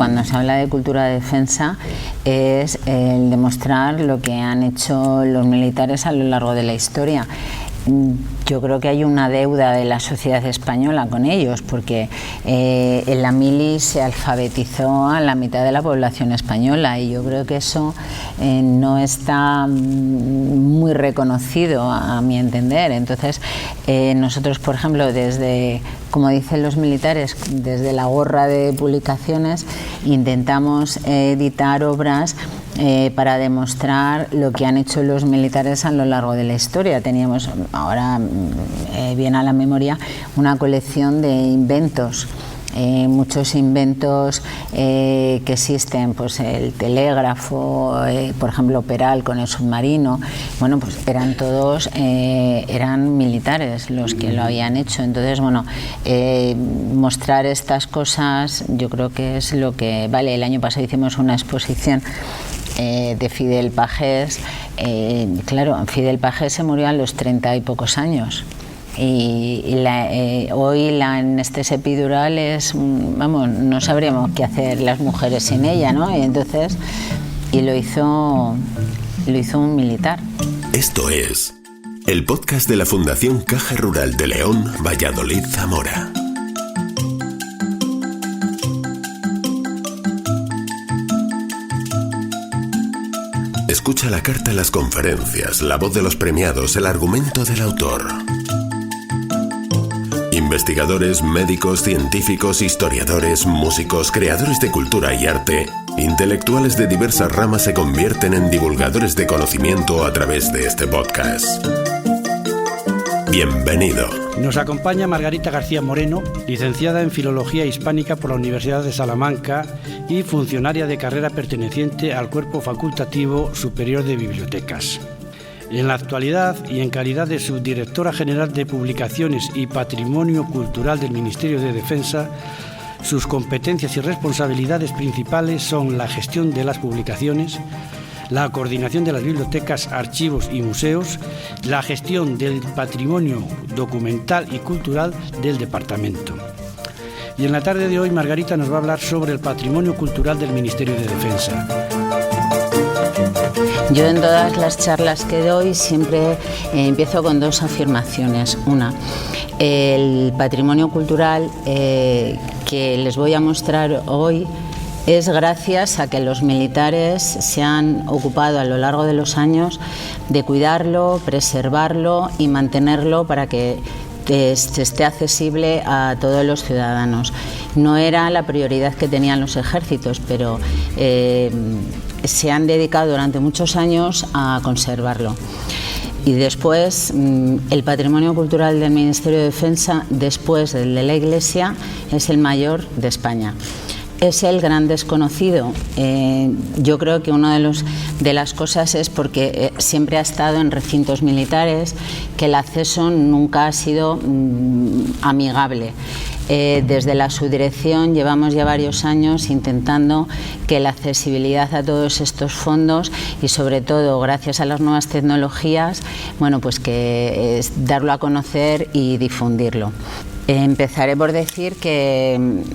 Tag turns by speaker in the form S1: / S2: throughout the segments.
S1: cuando se habla de cultura de defensa es el demostrar lo que han hecho los militares a lo largo de la historia. Yo creo que hay una deuda de la sociedad española con ellos, porque en la mili se alfabetizó a la mitad de la población española y yo creo que eso no está muy reconocido a mi entender. Entonces nosotros, por ejemplo, desde, como dicen los militares, desde la gorra de publicaciones intentamos editar obras para demostrar lo que han hecho los militares a lo largo de la historia. Teníamos, ahora viene a la memoria, una colección de inventos, muchos inventos que existen, pues el telégrafo, por ejemplo Peral con el submarino, bueno, pues eran todos, eran militares los que lo habían hecho. Entonces, bueno, mostrar estas cosas yo creo que es lo que vale. El año pasado hicimos una exposición de Fidel Pagés. Claro, Fidel Pagés se murió a los 30 y pocos años y hoy la anestesia epidural es, vamos, no sabríamos qué hacer las mujeres sin ella, ¿no? Y lo hizo un militar.
S2: Esto es el podcast de la Fundación Caja Rural de León, Valladolid, Zamora. Escucha la carta, las conferencias, la voz de los premiados, el argumento del autor. Investigadores, médicos, científicos, historiadores, músicos, creadores de cultura y arte, intelectuales de diversas ramas se convierten en divulgadores de conocimiento a través de este podcast. Bienvenido.
S3: Nos acompaña Margarita García Moreno, licenciada en Filología Hispánica por la Universidad de Salamanca y funcionaria de carrera perteneciente al Cuerpo Facultativo Superior de Bibliotecas. En la actualidad y en calidad de subdirectora general de Publicaciones y Patrimonio Cultural del Ministerio de Defensa, sus competencias y responsabilidades principales son la gestión de las publicaciones, la coordinación de las bibliotecas, archivos y museos, la gestión del patrimonio documental y cultural del departamento. Y en la tarde de hoy Margarita nos va a hablar sobre el patrimonio cultural del Ministerio de Defensa.
S1: Yo en todas las charlas que doy siempre empiezo con dos afirmaciones. Una, el patrimonio cultural que les voy a mostrar hoy es gracias a que los militares se han ocupado a lo largo de los años de cuidarlo, preservarlo y mantenerlo para que esté accesible a todos los ciudadanos. No era la prioridad que tenían los ejércitos, pero se han dedicado durante muchos años a conservarlo. Y después, el patrimonio cultural del Ministerio de Defensa, después del de la Iglesia, es el mayor de España. Es el gran desconocido. Yo creo que una de las cosas es porque siempre ha estado en recintos militares, que el acceso nunca ha sido amigable. Desde la subdirección llevamos ya varios años intentando que la accesibilidad a todos estos fondos y sobre todo gracias a las nuevas tecnologías, bueno, pues que es darlo a conocer y difundirlo. Empezaré por decir que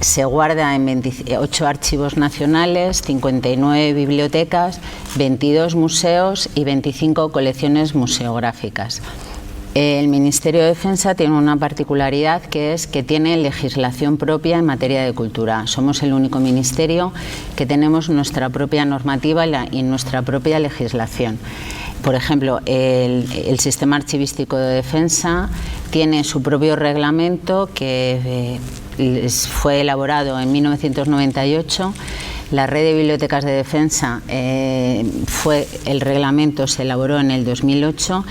S1: se guarda en 28 archivos nacionales, 59 bibliotecas, 22 museos y 25 colecciones museográficas. El Ministerio de Defensa tiene una particularidad, que es que tiene legislación propia en materia de cultura. Somos el único ministerio que tenemos nuestra propia normativa y nuestra propia legislación. Por ejemplo, el Sistema Archivístico de Defensa tiene su propio reglamento que fue elaborado en 1998. La Red de Bibliotecas de Defensa, el reglamento se elaboró en el 2008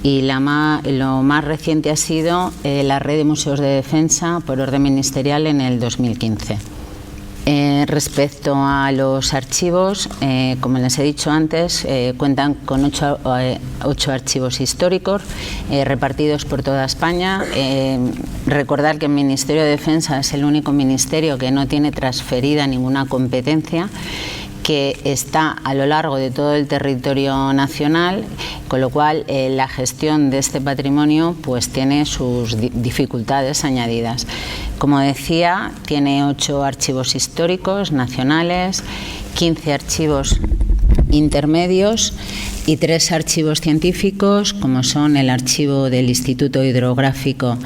S1: y lo más reciente ha sido la Red de Museos de Defensa por orden ministerial en el 2015. Respecto a los archivos, como les he dicho antes, cuentan con 8 archivos históricos repartidos por toda España. Recordar que el Ministerio de Defensa es el único ministerio que no tiene transferida ninguna competencia, que está a lo largo de todo el territorio nacional, con lo cual la gestión de este patrimonio pues tiene sus dificultades añadidas. Como decía, tiene 8 archivos históricos nacionales, 15 archivos intermedios y 3 archivos científicos, como son el archivo del Instituto Hidrográfico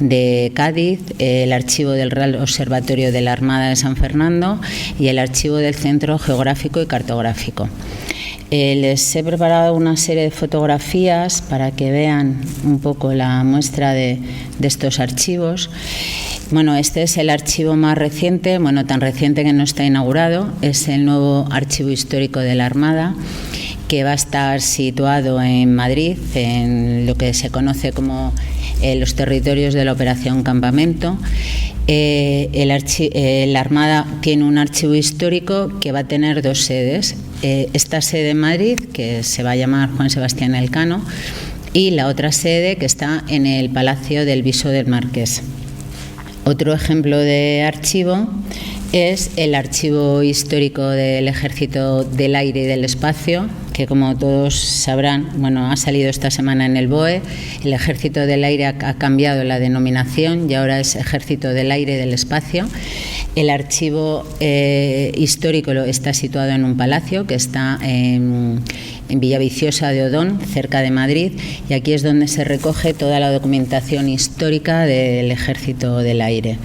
S1: de Cádiz, el archivo del Real Observatorio de la Armada de San Fernando y el archivo del Centro Geográfico y Cartográfico. Les he preparado una serie de fotografías para que vean un poco la muestra de estos archivos. Bueno, este es el archivo más reciente, bueno, tan reciente que no está inaugurado, es el nuevo archivo histórico de la Armada, que va a estar situado en Madrid, en lo que se conoce como los territorios de la Operación Campamento. La Armada tiene un archivo histórico que va a tener 2 sedes. Esta sede en Madrid, que se va a llamar Juan Sebastián Elcano, y la otra sede que está en el Palacio del Viso del Marqués. Otro ejemplo de archivo es el archivo histórico del Ejército del Aire y del Espacio, que como todos sabrán, bueno, ha salido esta semana en el BOE. El Ejército del Aire ha cambiado la denominación y ahora es Ejército del Aire y del Espacio. El archivo histórico está situado en un palacio que está en Villaviciosa de Odón, cerca de Madrid, y aquí es donde se recoge toda la documentación histórica del Ejército del Aire.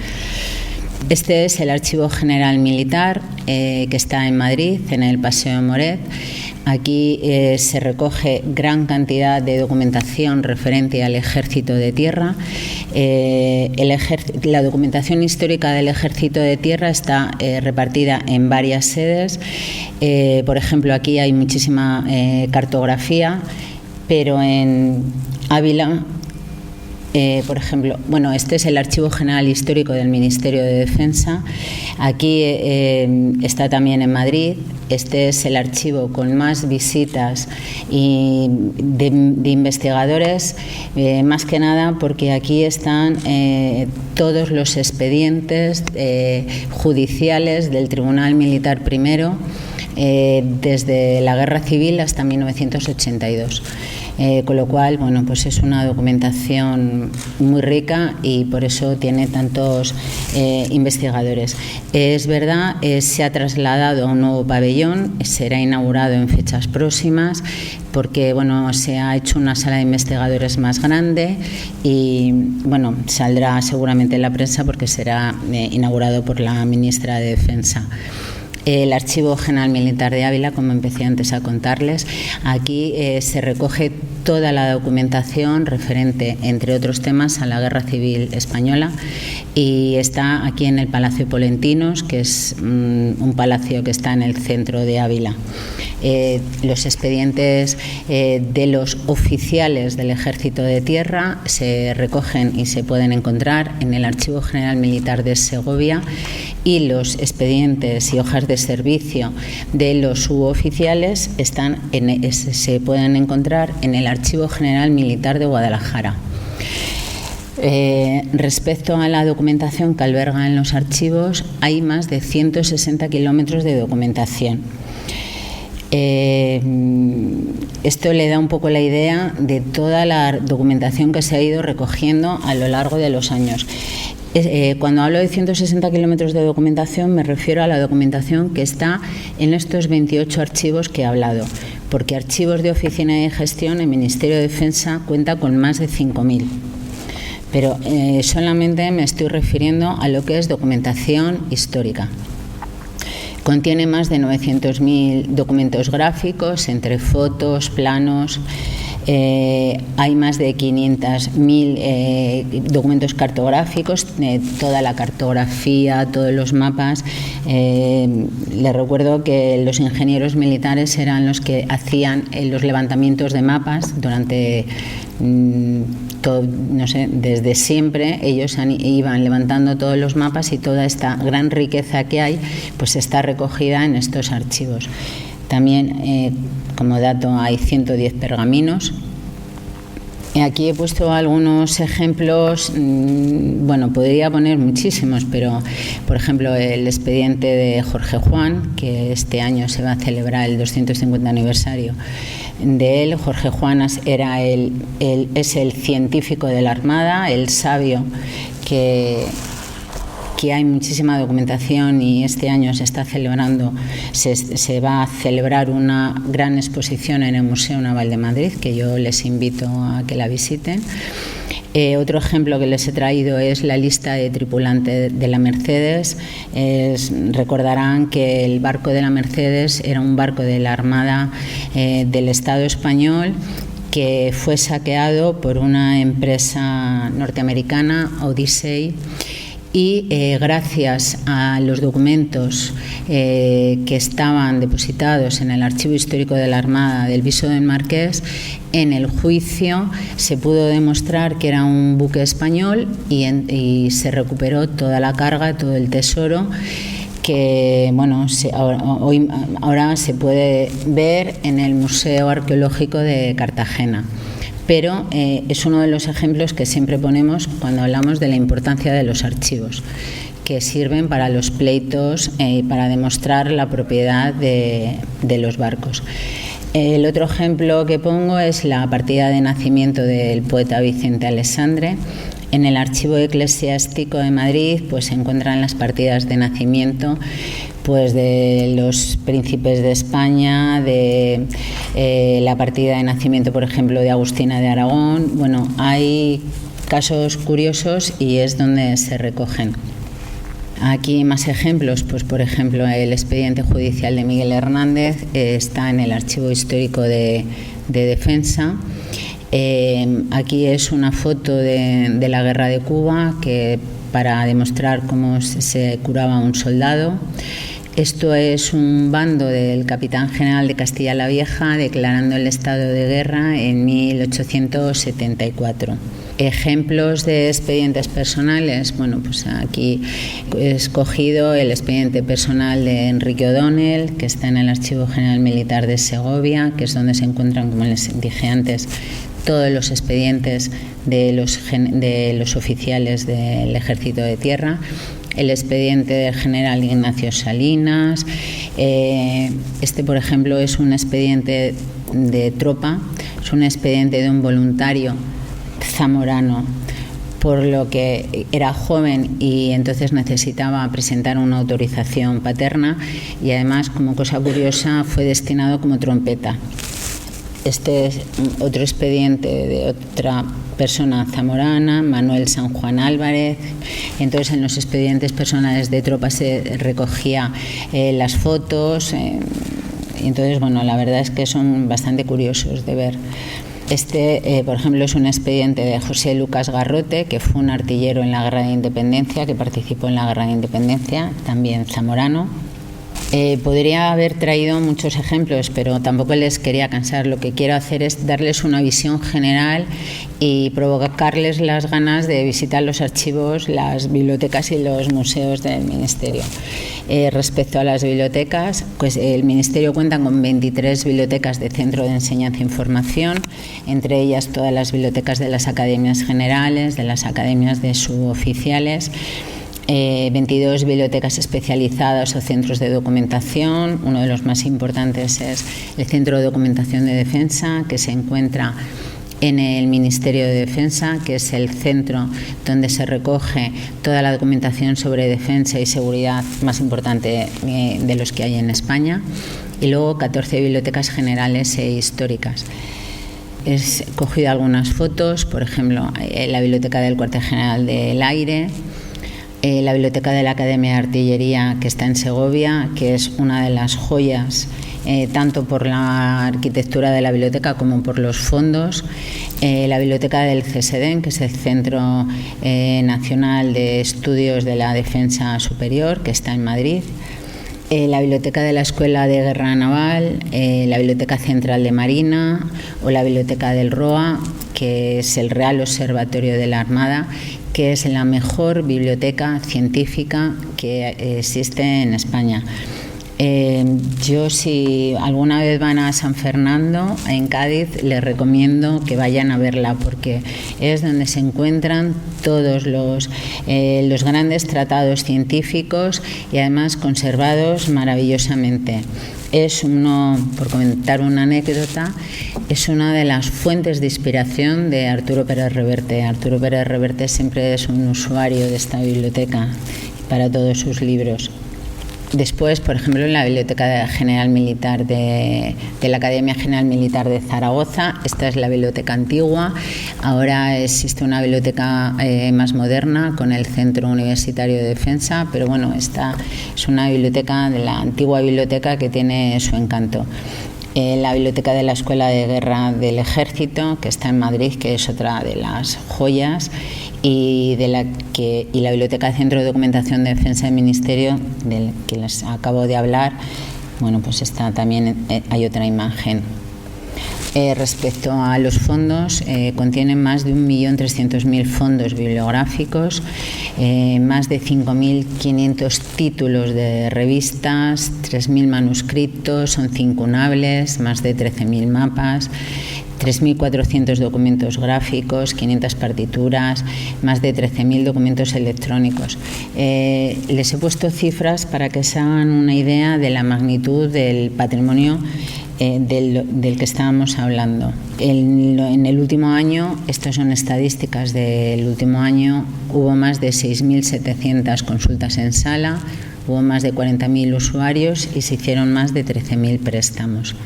S1: Este es el Archivo General Militar, que está en Madrid, en el Paseo Moret. Aquí se recoge gran cantidad de documentación referente al Ejército de Tierra. La documentación histórica del Ejército de Tierra está repartida en varias sedes. Por ejemplo, aquí hay muchísima cartografía, pero en Ávila, por ejemplo, bueno, este es el Archivo General Histórico del Ministerio de Defensa. Aquí está también en Madrid. Este es el archivo con más visitas y de investigadores, más que nada porque aquí están todos los expedientes judiciales del Tribunal Militar I, desde la Guerra Civil hasta 1982. Con lo cual, bueno, pues es una documentación muy rica y por eso tiene tantos investigadores. Es verdad, se ha trasladado a un nuevo pabellón, será inaugurado en fechas próximas, porque bueno, se ha hecho una sala de investigadores más grande y bueno, saldrá seguramente en la prensa porque será inaugurado por la ministra de Defensa. El Archivo General Militar de Ávila, como empecé antes a contarles, aquí se recoge toda la documentación referente, entre otros temas, a la Guerra Civil Española, y está aquí en el Palacio Polentinos, que es un palacio que está en el centro de Ávila. Los expedientes de los oficiales del Ejército de Tierra se recogen y se pueden encontrar en el Archivo General Militar de Segovia, y los expedientes y hojas de servicio de los suboficiales se pueden encontrar en el Archivo General Militar de Guadalajara. Respecto a la documentación que alberga en los archivos, hay más de 160 kilómetros de documentación. Esto le da un poco la idea de toda la documentación que se ha ido recogiendo a lo largo de los años. Cuando hablo de 160 kilómetros de documentación, me refiero a la documentación que está en estos 28 archivos que he hablado, porque archivos de oficina de gestión, el Ministerio de Defensa cuenta con más de 5.000. Pero solamente me estoy refiriendo a lo que es documentación histórica. Contiene más de 900.000 documentos gráficos, entre fotos, planos. Hay más de 500.000 documentos cartográficos, toda la cartografía, todos los mapas. Les recuerdo que los ingenieros militares eran los que hacían los levantamientos de mapas durante desde siempre. Ellos iban levantando todos los mapas y toda esta gran riqueza que hay pues está recogida en estos archivos. También, como dato, hay 110 pergaminos. Aquí he puesto algunos ejemplos, bueno, podría poner muchísimos, pero por ejemplo el expediente de Jorge Juan, que este año se va a celebrar el 250 aniversario de él. Jorge Juan es el científico de la Armada, el sabio que que hay muchísima documentación y este año se va a celebrar una gran exposición en el Museo Naval de Madrid, que yo les invito a que la visiten. Otro ejemplo que les he traído es la lista de tripulantes de la Mercedes. Recordarán que el barco de la Mercedes era un barco de la Armada del Estado español que fue saqueado por una empresa norteamericana, Odyssey, y gracias a los documentos que estaban depositados en el Archivo Histórico de la Armada del Viso del Marqués, en el juicio se pudo demostrar que era un buque español y se recuperó toda la carga, todo el tesoro, que ahora se puede ver en el Museo Arqueológico de Cartagena. Pero es uno de los ejemplos que siempre ponemos cuando hablamos de la importancia de los archivos, que sirven para los pleitos y para demostrar la propiedad de los barcos. El otro ejemplo que pongo es la partida de nacimiento del poeta Vicente Alexandre. En el Archivo Eclesiástico de Madrid se encuentran las partidas de nacimiento de los príncipes de España, de la partida de nacimiento, por ejemplo, de Agustina de Aragón. Hay casos curiosos y es donde se recogen. Aquí más ejemplos, por ejemplo, el expediente judicial de Miguel Hernández está en el Archivo Histórico de Defensa. Aquí es una foto de la Guerra de Cuba, para demostrar cómo se curaba a un soldado. Esto es un bando del capitán general de Castilla la Vieja declarando el estado de guerra en 1874. Ejemplos de expedientes personales, aquí he escogido el expediente personal de Enrique O'Donnell, que está en el Archivo General Militar de Segovia, que es donde se encuentran, como les dije antes, todos los expedientes de los oficiales del Ejército de Tierra. El expediente del general Ignacio Salinas. Por ejemplo, es un expediente de tropa, es un expediente de un voluntario zamorano, por lo que era joven y entonces necesitaba presentar una autorización paterna y además, como cosa curiosa, fue destinado como trompeta. Este es otro expediente de otra persona zamorana, Manuel San Juan Álvarez. Entonces, en los expedientes personales de tropas se recogía las fotos. Entonces, la verdad es que son bastante curiosos de ver. Por ejemplo, es un expediente de José Lucas Garrote, que fue un artillero en la Guerra de Independencia, que participó en la Guerra de Independencia, también zamorano. Podría haber traído muchos ejemplos, pero tampoco les quería cansar. Lo que quiero hacer es darles una visión general y provocarles las ganas de visitar los archivos, las bibliotecas y los museos del Ministerio. Respecto a las bibliotecas, el Ministerio cuenta con 23 bibliotecas de centro de enseñanza e información, entre ellas todas las bibliotecas de las academias generales, de las academias de suboficiales, 22 bibliotecas especializadas o centros de documentación. Uno de los más importantes es el Centro de Documentación de Defensa, que se encuentra en el Ministerio de Defensa, que es el centro donde se recoge toda la documentación sobre defensa y seguridad más importante de los que hay en España. Y luego 14 bibliotecas generales e históricas. He cogido algunas fotos, por ejemplo, la Biblioteca del Cuartel General del Aire, la Biblioteca de la Academia de Artillería, que está en Segovia, que es una de las joyas, tanto por la arquitectura de la biblioteca como por los fondos. La Biblioteca del CSDEN, que es el Centro Nacional de Estudios de la Defensa Superior, que está en Madrid. La Biblioteca de la Escuela de Guerra Naval, la Biblioteca Central de Marina o la Biblioteca del ROA, que es el Real Observatorio de la Armada, que es la mejor biblioteca científica que existe en España. Yo, si alguna vez van a San Fernando, en Cádiz, les recomiendo que vayan a verla, porque es donde se encuentran todos los grandes tratados científicos y además conservados maravillosamente. Por comentar una anécdota, es una de las fuentes de inspiración de Arturo Pérez Reverte. Arturo Pérez Reverte siempre es un usuario de esta biblioteca para todos sus libros. Después, por ejemplo, en la Biblioteca General Militar de la Academia General Militar de Zaragoza, esta es la biblioteca antigua. Ahora existe una biblioteca más moderna con el Centro Universitario de Defensa, pero bueno, esta es una biblioteca de la antigua biblioteca que tiene su encanto. La biblioteca de la Escuela de Guerra del Ejército, que está en Madrid, que es otra de las joyas, y la biblioteca del Centro de Documentación de Defensa del Ministerio, del que les acabo de hablar. Bueno, pues está también, hay otra imagen. Respecto a los fondos, contienen más de 1.300.000 fondos bibliográficos, más de 5.500 títulos de revistas, 3.000 manuscritos, son cincunables, más de 13.000 mapas, 3.400 documentos gráficos, 500 partituras, más de 13.000 documentos electrónicos. Les he puesto cifras para que se hagan una idea de la magnitud del patrimonio del que estábamos hablando. En el último año, estas son estadísticas del último año, hubo más de 6.700 consultas en sala, hubo más de 40.000 usuarios y se hicieron más de 13.000 préstamos.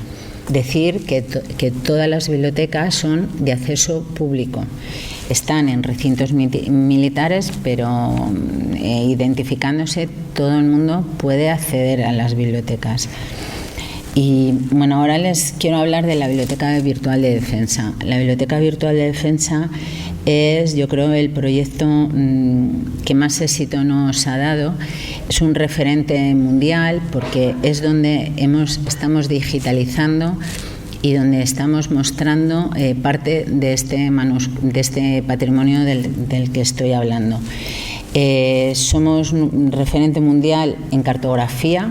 S1: Decir que todas las bibliotecas son de acceso público. Están en recintos militares, pero identificándose, todo el mundo puede acceder a las bibliotecas. Y bueno, ahora les quiero hablar de la Biblioteca Virtual de Defensa. La Biblioteca Virtual de Defensa es, yo creo, el proyecto que más éxito nos ha dado. Es un referente mundial porque es donde estamos digitalizando y donde estamos mostrando parte de este patrimonio del que estoy hablando. Somos un referente mundial en cartografía.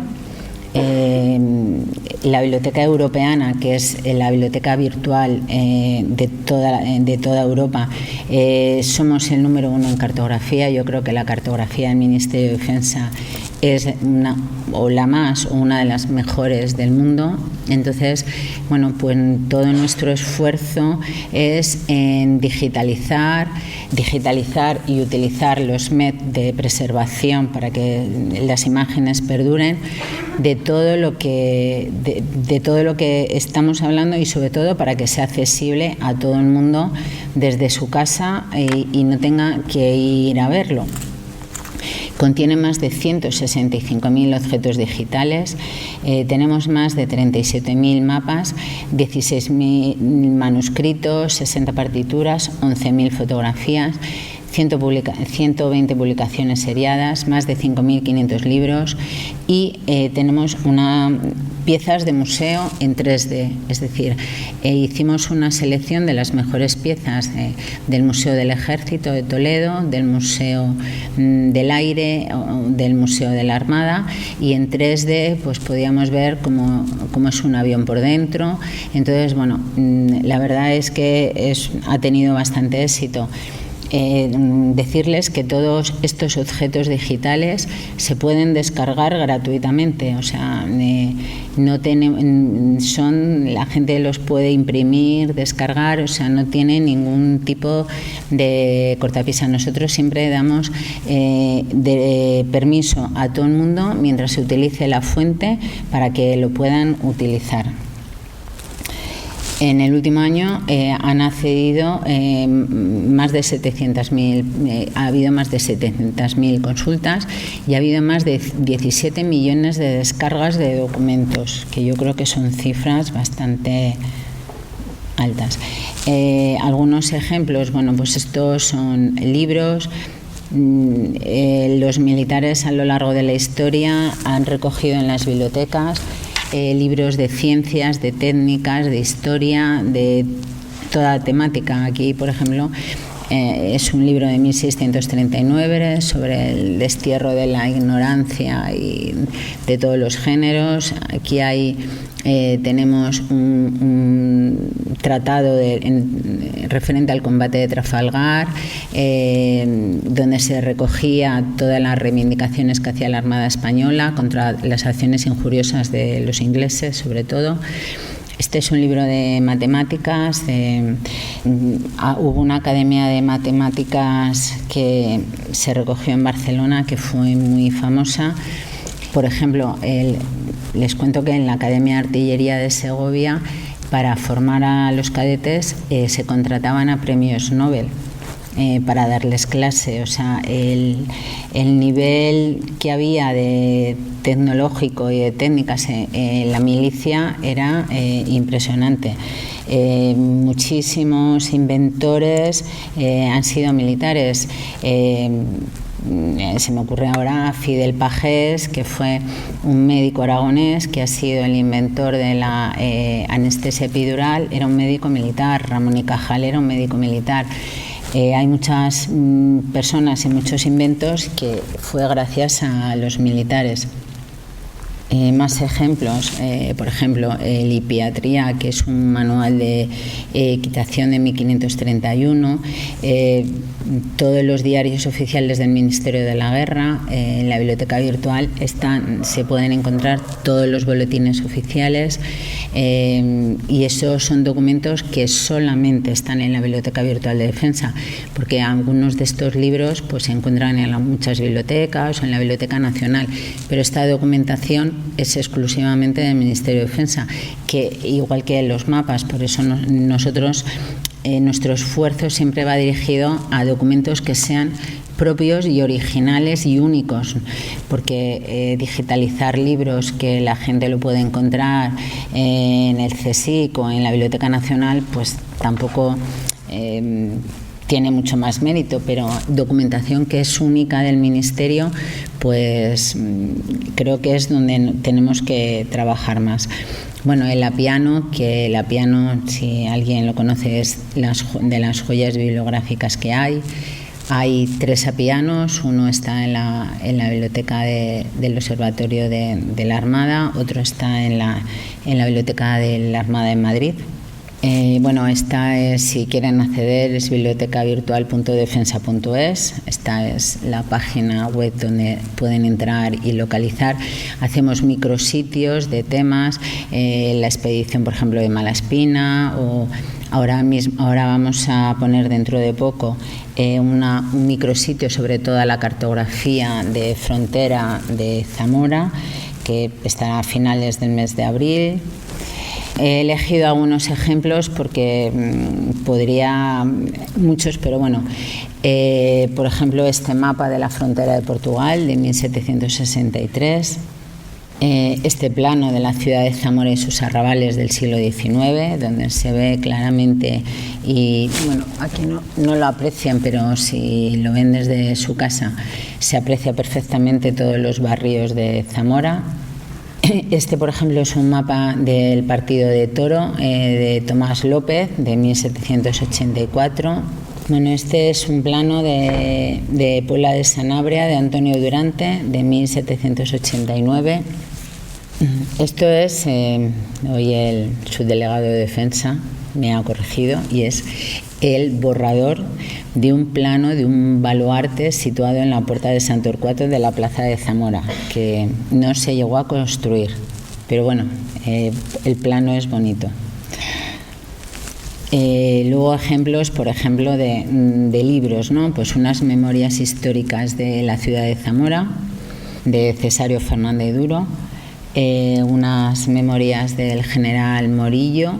S1: La Biblioteca Europeana, que es la biblioteca virtual de toda Europa, somos el número 1 en cartografía. Yo creo que la cartografía del Ministerio de Defensa es una de las mejores del mundo. Entonces, bueno, pues todo nuestro esfuerzo es en digitalizar y utilizar los MED de preservación para que las imágenes perduren de todo lo que estamos hablando, y sobre todo para que sea accesible a todo el mundo desde su casa y no tenga que ir a verlo. Contiene más de 165.000 objetos digitales, tenemos más de 37.000 mapas, 16.000 manuscritos, 60 partituras, 11.000 fotografías, 120 publicaciones seriadas, más de 5.500 libros y tenemos piezas de museo en 3D, es decir, hicimos una selección de las mejores piezas del Museo del Ejército de Toledo, del Museo del Aire, del Museo de la Armada, y en 3D pues podíamos ver cómo es un avión por dentro. Entonces, bueno, la verdad es que ha tenido bastante éxito. Decirles que todos estos objetos digitales se pueden descargar gratuitamente, o sea, la gente los puede imprimir, descargar, o sea, no tiene ningún tipo de cortapisa. Nosotros siempre damos permiso a todo el mundo mientras se utilice la fuente para que lo puedan utilizar. En el último año han accedido más de 700.000, ha habido más de 700.000 consultas y ha habido más de 17 millones de descargas de documentos, que yo creo que son cifras bastante altas. Algunos ejemplos, bueno, pues estos son libros. Los militares a lo largo de la historia han recogido en las bibliotecas libros de ciencias, de técnicas, de historia, de toda temática. Aquí, por ejemplo, es un libro de 1639 sobre el destierro de la ignorancia y de todos los géneros. Aquí tenemos un tratado referente al combate de Trafalgar, donde se recogía todas las reivindicaciones que hacía la Armada Española contra las acciones injuriosas de los ingleses, sobre todo. Este es un libro de matemáticas. Hubo una academia de matemáticas que se recogió en Barcelona, que fue muy famosa. Por ejemplo, les cuento que en la Academia de Artillería de Segovia, para formar a los cadetes, se contrataban a premios Nobel para darles clase. O sea, el nivel que había de tecnológico y de técnicas en la milicia era impresionante. Muchísimos inventores han sido militares. Se me ocurre ahora Fidel Pagés, que fue un médico aragonés que ha sido el inventor de la anestesia epidural, era un médico militar. Ramón y Cajal era un médico militar. Hay muchas personas y muchos inventos que fue gracias a los militares. Más ejemplos, por ejemplo, el Hipiatría, que es un manual de equitación de 1531. Todos los diarios oficiales del Ministerio de la Guerra, en la biblioteca virtual se pueden encontrar todos los boletines oficiales, y esos son documentos que solamente están en la Biblioteca Virtual de Defensa, porque algunos de estos libros pues se encuentran en muchas bibliotecas o en la Biblioteca Nacional, pero esta documentación es exclusivamente del Ministerio de Defensa, que igual que los mapas. Por eso nosotros, nuestro esfuerzo siempre va dirigido a documentos que sean propios y originales y únicos, porque digitalizar libros que la gente lo puede encontrar en el CSIC o en la Biblioteca Nacional, pues tampoco tiene mucho más mérito, pero documentación que es única del Ministerio, pues creo que es donde tenemos que trabajar más. Bueno, el Apiano, que el Apiano, si alguien lo conoce, es de las joyas bibliográficas que hay. Hay 3 apianos, uno está en la biblioteca del Observatorio de la Armada, otro está en la biblioteca de la Armada en Madrid. Bueno, esta es, si quieren acceder, es bibliotecavirtual.defensa.es. Esta es la página web donde pueden entrar y localizar. Hacemos micrositios de temas, la expedición, por ejemplo, de Malaspina, o ahora vamos a poner dentro de poco un micrositio sobre toda la cartografía de frontera de Zamora, que estará a finales del mes de abril. He elegido algunos ejemplos porque podría muchos, pero bueno, por ejemplo, este mapa de la frontera de Portugal de 1763, este plano de la ciudad de Zamora y sus arrabales del siglo XIX, donde se ve claramente, y bueno, aquí no lo aprecian, pero si lo ven desde su casa, se aprecia perfectamente todos los barrios de Zamora. Este, por ejemplo, es un mapa del partido de Toro de Tomás López de 1784. Bueno, este es un plano de Puebla de Sanabria de Antonio Durante de 1789. Esto es, hoy el subdelegado de Defensa me ha corregido, y es el borrador de un plano de un baluarte situado en la puerta de San Torcuato de la plaza de Zamora, que no se llegó a construir, pero bueno, el plano es bonito. Luego ejemplos, por ejemplo, de libros, ¿no? Pues unas memorias históricas de la ciudad de Zamora, de Cesario Fernández Duro, unas memorias del general Morillo,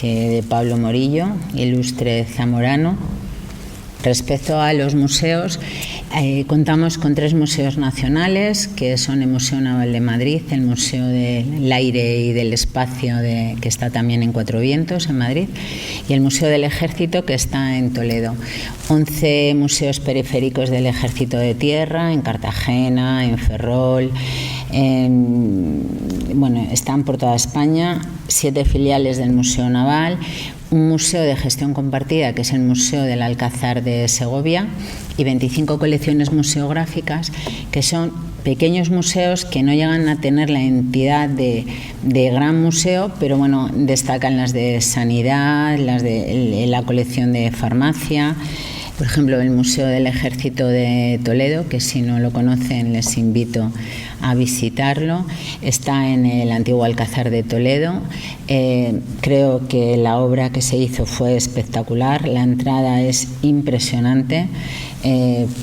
S1: de Pablo Morillo, ilustre zamorano. Respecto a los museos, contamos con 3 museos nacionales, que son el Museo Naval de Madrid, el Museo del Aire y del Espacio, que está también en Cuatro Vientos, en Madrid, y el Museo del Ejército, que está en Toledo. 11 museos periféricos del Ejército de Tierra, en Cartagena, en Ferrol, bueno, están por toda España. 7 filiales del Museo Naval, un museo de gestión compartida, que es el Museo del Alcázar de Segovia, y 25 colecciones museográficas, que son pequeños museos que no llegan a tener la entidad de gran museo, pero bueno, destacan las de sanidad, las de la colección de farmacia, Por ejemplo, el Museo del Ejército de Toledo, que si no lo conocen les invito a visitarlo. Está en el antiguo Alcázar de Toledo. Creo que la obra que se hizo fue espectacular. La entrada es impresionante,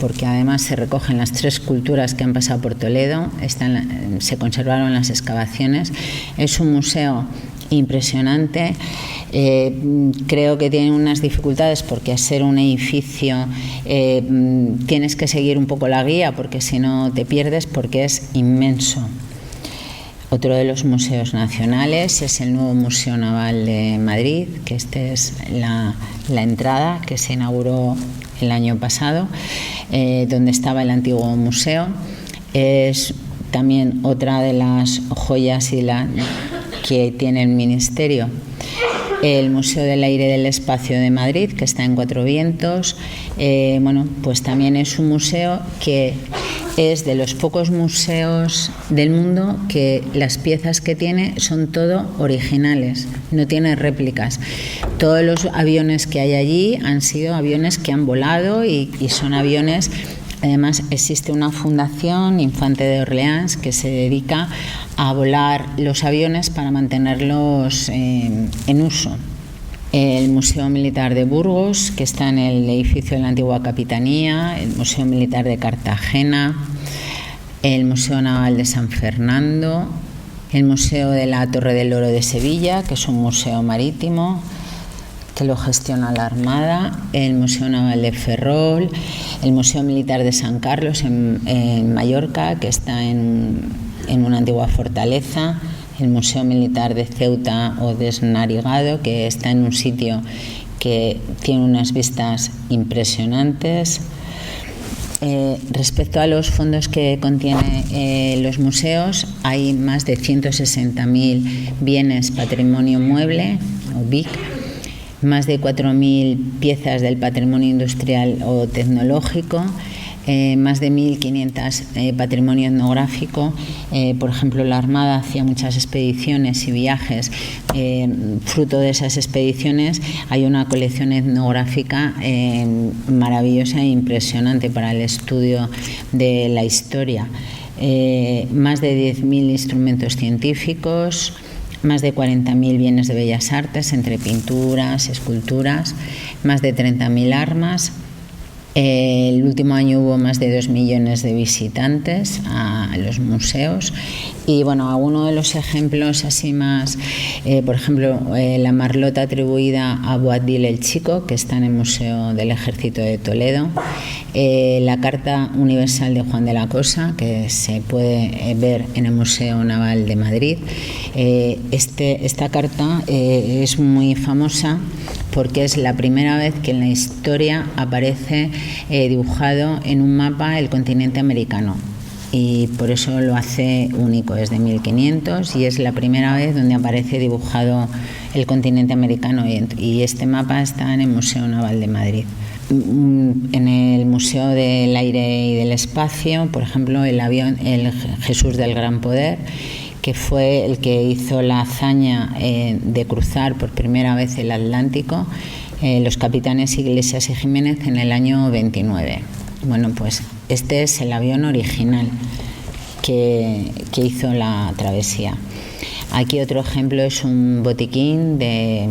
S1: porque además se recogen las 3 culturas que han pasado por Toledo. Se conservaron las excavaciones. Es un museo impresionante. Creo que tiene unas dificultades porque al ser un edificio tienes que seguir un poco la guía, porque si no te pierdes, porque es inmenso. Otro de los museos nacionales es el nuevo Museo Naval de Madrid, que es la entrada que se inauguró el año pasado, donde estaba el antiguo museo. Es también otra de las joyas que tiene el Ministerio. El Museo del Aire y del Espacio de Madrid, que está en Cuatro Vientos, pues también es un museo que es de los pocos museos del mundo que las piezas que tiene son todo originales, no tiene réplicas. Todos los aviones que hay allí han sido aviones que han volado y son aviones. Además, existe una fundación, Infante de Orleans, que se dedica a volar los aviones para mantenerlos en uso. El Museo Militar de Burgos, que está en el edificio de la antigua Capitanía, el Museo Militar de Cartagena, el Museo Naval de San Fernando, el Museo de la Torre del Oro de Sevilla, que es un museo marítimo que lo gestiona la Armada, el Museo Naval de Ferrol, el Museo Militar de San Carlos en Mallorca, que está en una antigua fortaleza, el Museo Militar de Ceuta o Desnarigado, que está en un sitio que tiene unas vistas impresionantes. Respecto a los fondos que contiene los museos, hay más de 160.000 bienes patrimonio mueble o BIC, más de 4.000 piezas del patrimonio industrial o tecnológico, más de 1.500 patrimonio etnográfico. Por ejemplo, la Armada hacía muchas expediciones y viajes. Fruto de esas expediciones hay una colección etnográfica maravillosa e impresionante para el estudio de la historia. Más de 10.000 instrumentos científicos, más de 40.000 bienes de bellas artes, entre pinturas, esculturas, más de 30.000 armas. El último año hubo más de 2 millones de visitantes a los museos. Y bueno, algunos de los ejemplos así más, por ejemplo, la marlota atribuida a Boabdil el Chico, que está en el Museo del Ejército de Toledo, la Carta Universal de Juan de la Cosa, que se puede ver en el Museo Naval de Madrid. Esta carta es muy famosa porque es la primera vez que en la historia aparece dibujado en un mapa el continente americano, y por eso lo hace único, es de 1500 y es la primera vez donde aparece dibujado el continente americano, y este mapa está en el Museo Naval de Madrid. En el Museo del Aire y del Espacio, por ejemplo, el Jesús del Gran Poder, que fue el que hizo la hazaña de cruzar por primera vez el Atlántico, los capitanes Iglesias y Jiménez, en el año 29. Bueno, pues este es el avión original que hizo la travesía. Aquí otro ejemplo es un botiquín de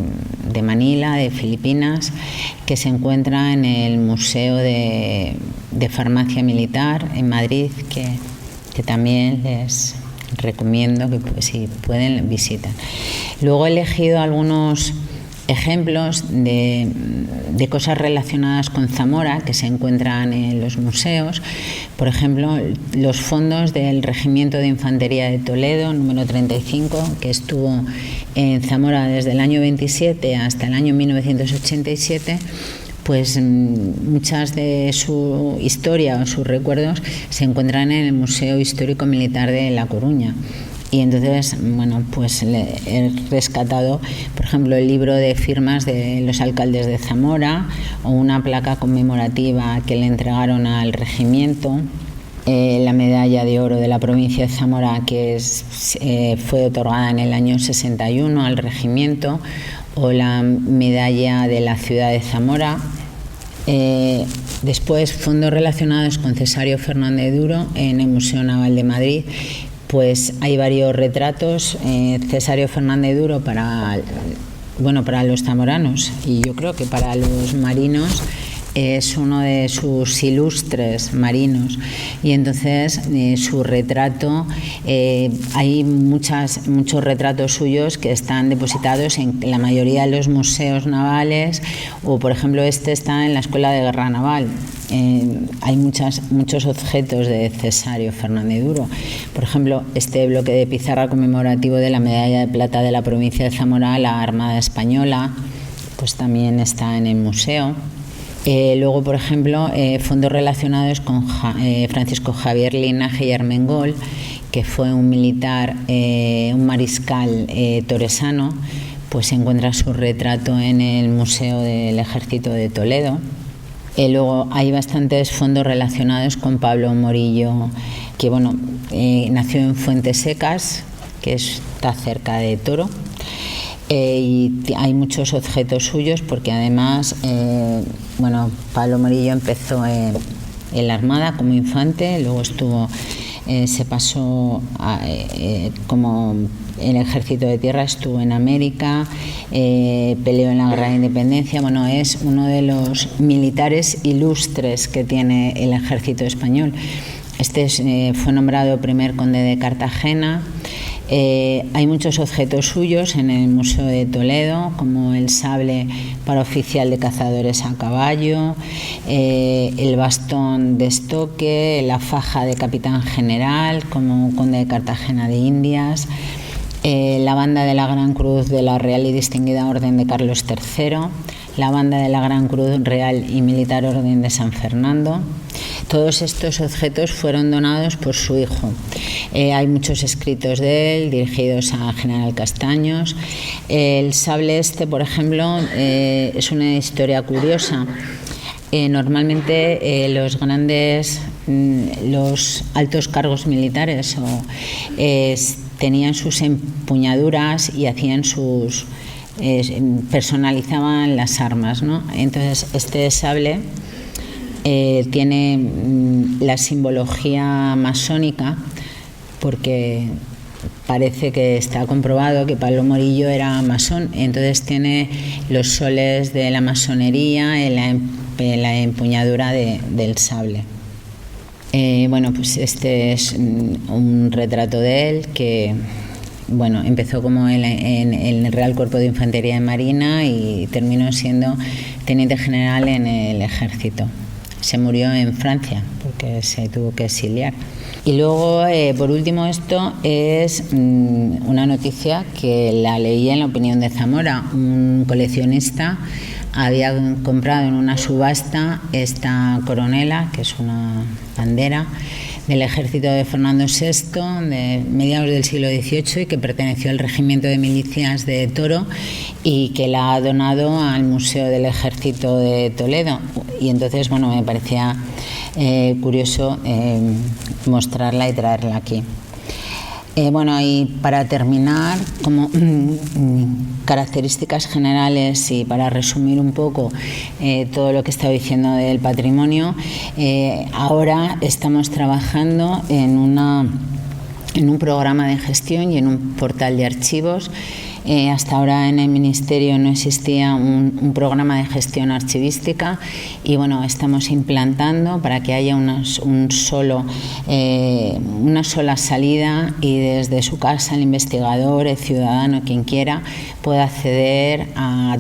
S1: Manila, de Filipinas, que se encuentra en el Museo de Farmacia Militar en Madrid, que también les recomiendo que si pueden visiten. Luego he elegido algunos ejemplos de cosas relacionadas con Zamora que se encuentran en los museos. Por ejemplo, los fondos del Regimiento de Infantería de Toledo, número 35, que estuvo en Zamora desde el año 27 hasta el año 1987, pues muchas de su historia o sus recuerdos se encuentran en el Museo Histórico Militar de La Coruña. Y entonces, bueno, pues he rescatado, por ejemplo, el libro de firmas de los alcaldes de Zamora, o una placa conmemorativa que le entregaron al regimiento, la medalla de oro de la provincia de Zamora, que fue otorgada en el año 61 al regimiento, o la medalla de la ciudad de Zamora, Después, fondos relacionados con Cesario Fernández Duro en el Museo Naval de Madrid. Pues hay varios retratos. Cesario Fernández Duro para los zamoranos, y yo creo que para los marinos es uno de sus ilustres marinos, y entonces su retrato, hay muchos retratos suyos que están depositados en la mayoría de los museos navales, o por ejemplo este está en la Escuela de Guerra Naval. Hay muchos objetos de Cesario Fernández Duro. Por ejemplo, este bloque de pizarra conmemorativo de la medalla de plata de la provincia de Zamora a la Armada Española, pues también está en el museo. Luego, por ejemplo, fondos relacionados con Francisco Javier Linaje y Armengol, que fue un militar, un mariscal toresano, pues se encuentra su retrato en el Museo del Ejército de Toledo. Luego hay bastantes fondos relacionados con Pablo Morillo, que nació en Fuentes Secas, que está cerca de Toro. Y hay muchos objetos suyos, porque además Pablo Morillo empezó en la Armada como infante, luego se pasó como en el Ejército de Tierra, estuvo en América, peleó en la Guerra de Independencia. Es uno de los militares ilustres que tiene el Ejército español. Fue nombrado primer conde de Cartagena. Hay muchos objetos suyos en el Museo de Toledo, como el sable para oficial de cazadores a caballo, el bastón de estoque, la faja de capitán general como conde de Cartagena de Indias, la banda de la Gran Cruz de la Real y Distinguida Orden de Carlos III, la banda de la Gran Cruz Real y Militar Orden de San Fernando. Todos estos objetos fueron donados por su hijo. Hay muchos escritos de él dirigidos a General Castaños. El sable por ejemplo, es una historia curiosa. Normalmente los altos cargos militares tenían sus empuñaduras y hacían personalizaban las armas, ¿no? Entonces este sable tiene la simbología masónica, porque parece que está comprobado que Pablo Morillo era masón. Entonces tiene los soles de la masonería en la empuñadura del sable. Pues este es un retrato de él que empezó como en el Real Cuerpo de Infantería de Marina y terminó siendo teniente general en el Ejército. Se murió en Francia porque se tuvo que exiliar. Y luego, por último, esto es una noticia que la leí en La Opinión de Zamora. Un coleccionista había comprado en una subasta esta coronela, que es una bandera del ejército de Fernando VI de mediados del siglo XVIII y que perteneció al regimiento de milicias de Toro, y que la ha donado al Museo del Ejército de Toledo. Y entonces, me parecía curioso mostrarla y traerla aquí. Y para terminar, como características generales y para resumir un poco todo lo que he estado diciendo del patrimonio, ahora estamos trabajando en un programa de gestión y en un portal de archivos. Hasta ahora en el Ministerio no existía un programa de gestión archivística y estamos implantando para que haya una sola salida, y desde su casa el investigador, el ciudadano, quien quiera, pueda acceder a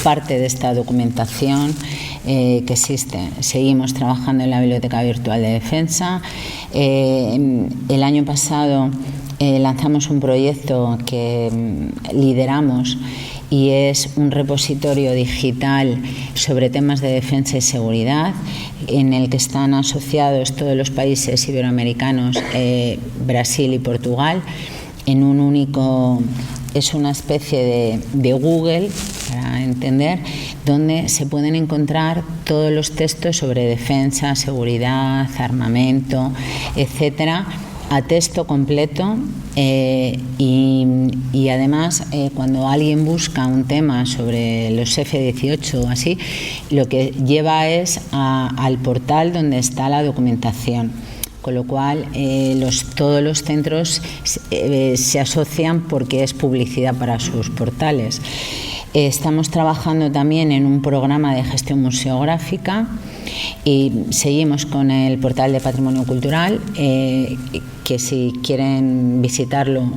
S1: parte de esta documentación que existe. Seguimos trabajando en la Biblioteca Virtual de Defensa. El año pasado lanzamos un proyecto que lideramos, y es un repositorio digital sobre temas de defensa y seguridad, en el que están asociados todos los países iberoamericanos, Brasil y Portugal, en un único. Es una especie de Google, para entender, donde se pueden encontrar todos los textos sobre defensa, seguridad, armamento, etcétera, a texto completo y además cuando alguien busca un tema sobre los F-18 o así, lo que lleva es al portal donde está la documentación. Con lo cual todos los centros se asocian porque es publicidad para sus portales. Estamos trabajando también en un programa de gestión museográfica y seguimos con el portal de Patrimonio Cultural, que si quieren visitarlo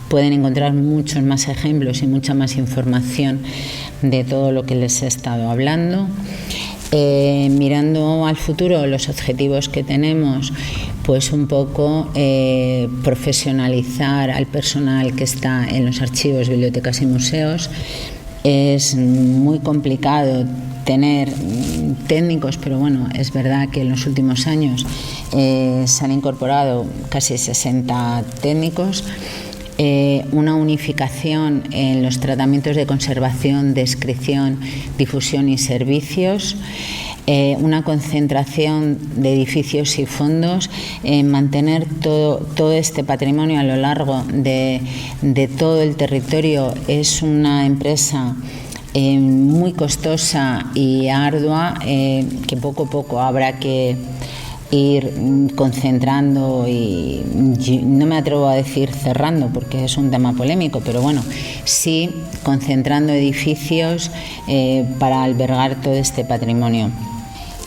S1: pueden encontrar muchos más ejemplos y mucha más información de todo lo que les he estado hablando. Mirando al futuro, los objetivos que tenemos, pues un poco profesionalizar al personal que está en los archivos, bibliotecas y museos. Es muy complicado tener técnicos, pero bueno, es verdad que en los últimos años se han incorporado casi 60 técnicos. Una unificación en los tratamientos de conservación, descripción, difusión y servicios, una concentración de edificios y fondos, mantener todo este patrimonio a lo largo de todo el territorio. Es una empresa muy costosa y ardua que poco a poco habrá que ir concentrando y no me atrevo a decir cerrando porque es un tema polémico, pero bueno, sí concentrando edificios para albergar todo este patrimonio.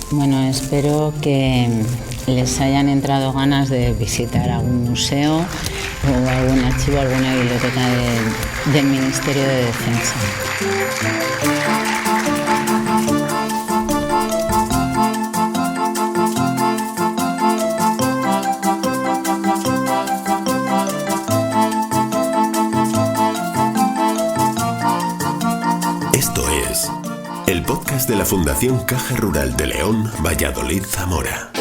S1: Bueno, espero que les hayan entrado ganas de visitar algún museo o algún archivo, alguna biblioteca del Ministerio de Defensa.
S2: El podcast de la Fundación Caja Rural de León, Valladolid, Zamora.